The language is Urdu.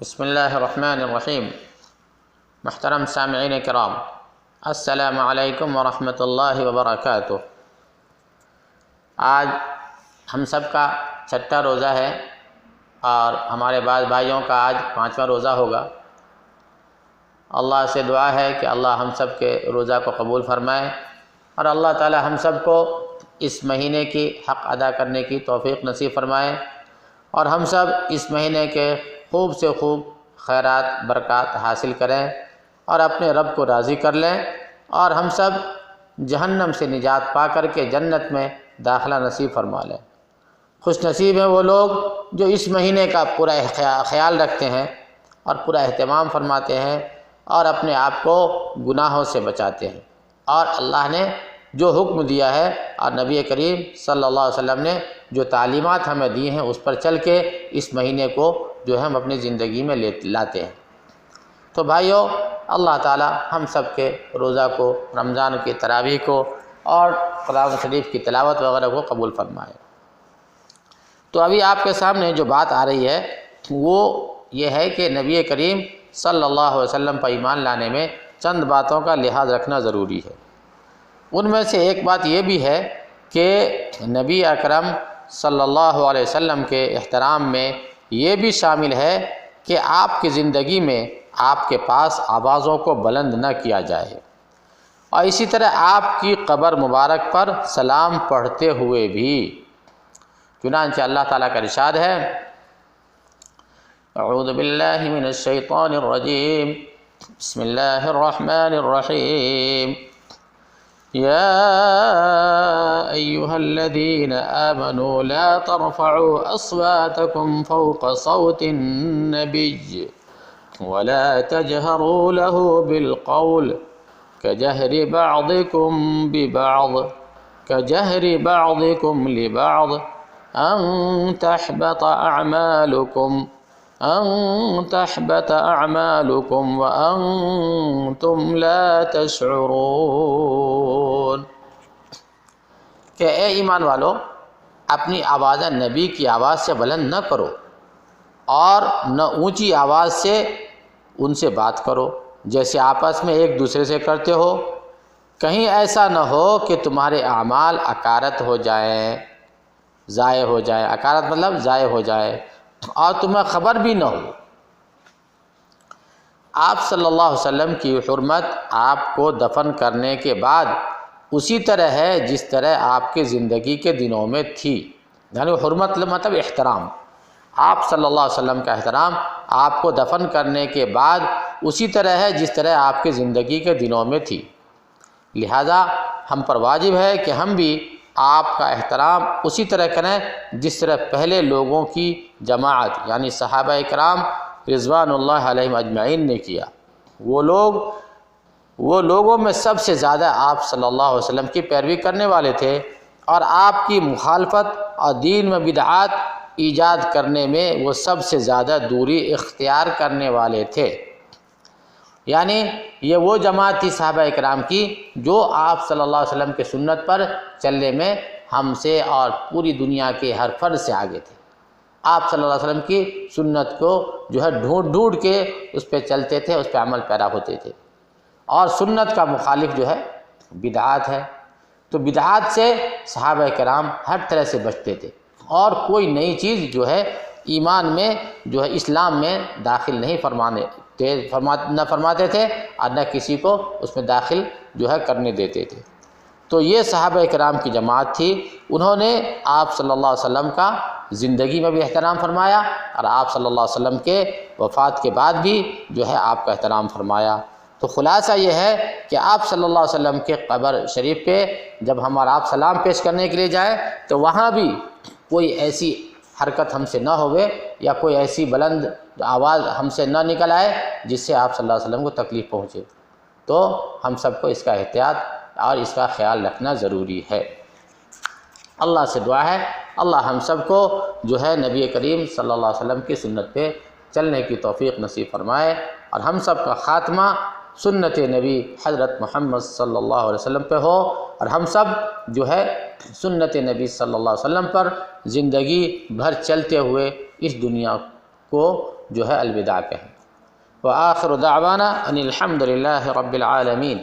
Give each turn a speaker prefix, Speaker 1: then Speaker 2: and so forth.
Speaker 1: بسم اللہ الرحمن الرحیم۔ محترم سامعین کرام، السلام علیکم ورحمۃ اللہ وبرکاتہ۔ آج ہم سب کا چھٹا روزہ ہے اور ہمارے بعض بھائیوں کا آج 5واں روزہ ہوگا۔ اللہ سے دعا ہے کہ اللہ ہم سب کے روزہ کو قبول فرمائے اور اللہ تعالی ہم سب کو اس مہینے کی حق ادا کرنے کی توفیق نصیب فرمائے اور ہم سب اس مہینے کے خوب سے خوب خیرات برکات حاصل کریں اور اپنے رب کو راضی کر لیں اور ہم سب جہنم سے نجات پا کر کے جنت میں داخلہ نصیب فرما لیں۔ خوش نصیب ہیں وہ لوگ جو اس مہینے کا پورا خیال رکھتے ہیں اور پورا اہتمام فرماتے ہیں اور اپنے آپ کو گناہوں سے بچاتے ہیں، اور اللہ نے جو حکم دیا ہے اور نبی کریم صلی اللہ علیہ وسلم نے جو تعلیمات ہمیں دی ہیں اس پر چل کے اس مہینے کو جو ہے ہم اپنی زندگی میں لاتے ہیں۔ تو بھائیو، اللہ تعالی ہم سب کے روزہ کو، رمضان کی تراویح کو اور قرآن شریف کی تلاوت وغیرہ کو قبول فرمائے۔ تو ابھی آپ کے سامنے جو بات آ رہی ہے وہ یہ ہے کہ نبی کریم صلی اللہ علیہ وسلم پر ایمان لانے میں چند باتوں کا لحاظ رکھنا ضروری ہے۔ ان میں سے ایک بات یہ بھی ہے کہ نبی اکرم صلی اللہ علیہ وسلم کے احترام میں یہ بھی شامل ہے کہ آپ کی زندگی میں آپ کے پاس آوازوں کو بلند نہ کیا جائے، اور اسی طرح آپ کی قبر مبارک پر سلام پڑھتے ہوئے بھی۔ چنانچہ اللہ تعالیٰ کا ارشاد ہے، اعوذ باللہ من الشیطان الرجیم، بسم اللہ الرحمن الرحیم، یا ایہا الذین آمنوا لا ترفعوا اصواتکم فوق صوت النبی ولا تجہروا له بالقول كجهر بعضكم لبعض أن تحبط أعمالكم وأنتم لا تشعرون۔ کہ اے ایمان والو، اپنی آوازیں نبی کی آواز سے بلند نہ کرو اور نہ اونچی آواز سے ان سے بات کرو جیسے آپس میں ایک دوسرے سے کرتے ہو، کہیں ایسا نہ ہو کہ تمہارے اعمال اکارت ہو جائیں، ضائع ہو جائیں۔ اکارت مطلب ضائع ہو جائے اور تمہیں خبر بھی نہ ہو۔ آپ صلی اللہ علیہ وسلم کی حرمت آپ کو دفن کرنے کے بعد اسی طرح ہے جس طرح آپ کی زندگی کے دنوں میں تھی، یعنی حرمت مطلب احترام۔ آپ صلی اللہ علیہ وسلم کا احترام آپ کو دفن کرنے کے بعد اسی طرح ہے جس طرح آپ کی زندگی کے دنوں میں تھی، لہذا ہم پر واجب ہے کہ ہم بھی آپ کا احترام اسی طرح کریں جس طرح پہلے لوگوں کی جماعت یعنی صحابہ کرام رضوان اللہ علیہم اجمعین نے کیا۔ وہ لوگوں میں سب سے زیادہ آپ صلی اللہ علیہ وسلم کی پیروی کرنے والے تھے اور آپ کی مخالفت اور دین میں بدعات ایجاد کرنے میں وہ سب سے زیادہ دوری اختیار کرنے والے تھے۔ یعنی یہ وہ جماعت تھی صحابہ کرام کی جو آپ صلی اللہ علیہ وسلم کے سنت پر چلنے میں ہم سے اور پوری دنیا کے ہر فرد سے آگے تھے۔ آپ صلی اللہ علیہ وسلم کی سنت کو جو ہے ڈھونڈ کے اس پہ چلتے تھے، اس پہ عمل پیرا ہوتے تھے، اور سنت کا مخالف جو ہے بدعات ہے، تو بدعات سے صحابہ کرام ہر طرح سے بچتے تھے اور کوئی نئی چیز جو ہے ایمان میں جو ہے اسلام میں داخل نہیں فرماتے تھے اور نہ کسی کو اس میں داخل جو ہے کرنے دیتے تھے۔ تو یہ صحابہ کرام کی جماعت تھی، انہوں نے آپ صلی اللہ علیہ وسلم کا زندگی میں بھی احترام فرمایا اور آپ صلی اللہ علیہ وسلم کے وفات کے بعد بھی جو ہے آپ کا احترام فرمایا۔ تو خلاصہ یہ ہے کہ آپ صلی اللہ علیہ وسلم کے قبر شریف پہ جب ہمارا آپ سلام پیش کرنے کے لیے جائیں تو وہاں بھی کوئی ایسی حرکت ہم سے نہ ہوئے یا کوئی ایسی بلند آواز ہم سے نہ نکل آئے جس سے آپ صلی اللہ علیہ وسلم کو تکلیف پہنچے۔ تو ہم سب کو اس کا احتیاط اور اس کا خیال رکھنا ضروری ہے۔ اللہ سے دعا ہے اللہ ہم سب کو جو ہے نبی کریم صلی اللہ علیہ وسلم کی سنت پہ چلنے کی توفیق نصیب فرمائے اور ہم سب کا خاتمہ سنت نبی حضرت محمد صلی اللہ علیہ وسلم پہ ہو اور ہم سب جو ہے سنت نبی صلی اللہ علیہ وسلم پر زندگی بھر چلتے ہوئے اس دنیا کو جو ہے الوداع کہیں۔ وآخر دعوانا ان الحمد للہ رب العالمین۔